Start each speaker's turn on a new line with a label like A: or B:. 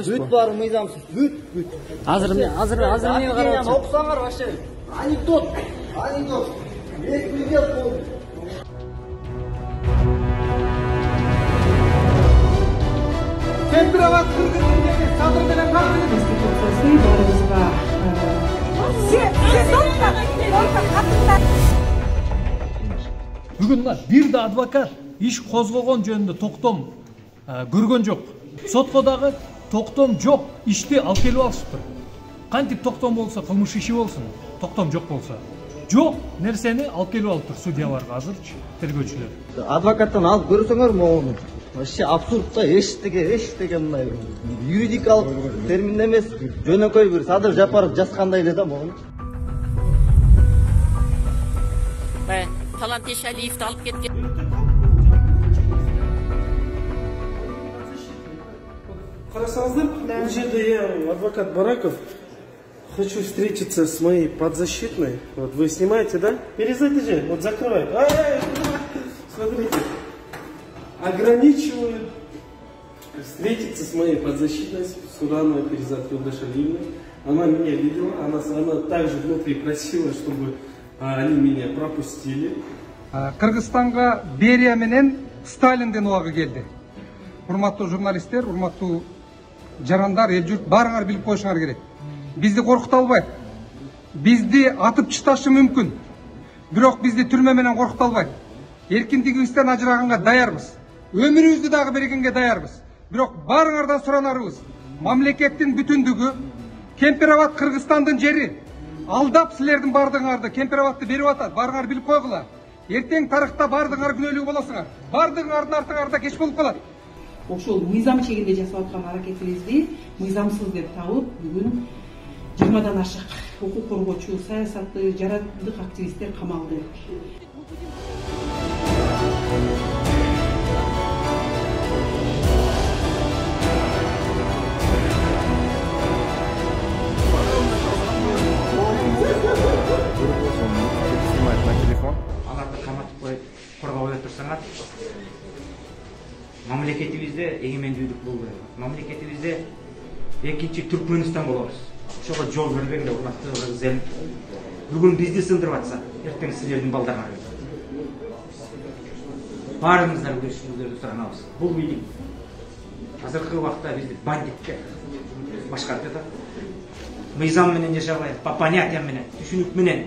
A: Бүт бар мыйзамсыз, бүт.
B: Азыр эмне карап атасың?
A: Окусаңар вообще. Анекдот. Бекмилдет болду.
C: Темпироват кыргыздын садыр менен калды.
D: Бүгүн бир да адвокат иш козгогон жөнүндө токтом көргөн жок. Сотко дагы токтом жок, ишти алып келип алышыптыр. Кантип токтом болсо кылмыш иши болсун, токтом жок болсо. Жок нерсени алып келип алыптыр судьяларга азырчы тергөөчүлөр.
A: Адвокаттан алып көрсөңөр могуну. Вообще абсурд да, эчтеге мындай юридикалык термин эмес, жөнөкөй бир Садыр Жапаров жазгандай эле да могуну.
E: Талант Ешалиевди алып кеткен.
C: Қарасаңыздар, бұл жерде я, адвокат Бараков, хочу встретиться с моей подзащитной. Вот вы снимаете, да? Перезнайте же, вот закрывай. Смотрите. Ограничиваю встретиться с моей подзащитной Сурановой Перизат Юлдашалиевной. Она меня видела, она также внутри просила, чтобы они меня пропустили.
F: Кыргызстанга Берия менен Сталиндин убагы келди. Урматтуу журналисттер, урматтуу жарандар, эл журт баарыңар билип коюшуңар керек. Бизди коркута албайт. Бизди атып чышташы мүмкүн. Бирок бизди түрмө менен коркута албайт. Эркиндигибизден ажыраганга даярбыз. Өмүрүбүздү дагы бергенге даярбыз. Бирок баарыңардан суранарыбыз, мамлекеттин бүтүндүгү, Кемпироват Кыргызстандын жери. Алдап силердин бардыгыңарды Кемпироватты берип атат. Баарыңар билип койгула. Эртең тарыхта бардыгыңар күнөөлүү болосуңар. Бардыгыңардын артыңарда кеч болуп калат.
G: Ошол мыйзам чегинде жасап аткан аракетибизди мыйзамсыз деп табып, бүгүн 20дан ашык укук коргоочу, саясатчы, жарандык активисттер камалды.
H: Аларды каматып коюп, коргоп эле турсаңар, мамлекетибизде эгемендүүлүк болуу керек. Мамлекетибизде экинчи Түркмөнстан болобуз. Ошого жол бербеңдер, урматтуу кыргыз эл. Бүгүн бизди сындырып атса, эртең силердин балдарыңар. Баарыңыздар күрөшүңүздөрдү суранабыз. Бул бийлик азыркы убакта бизди бандиттер башкарып жатат. Мыйзам менен жашабай, по понятиям менен, түшүнүк менен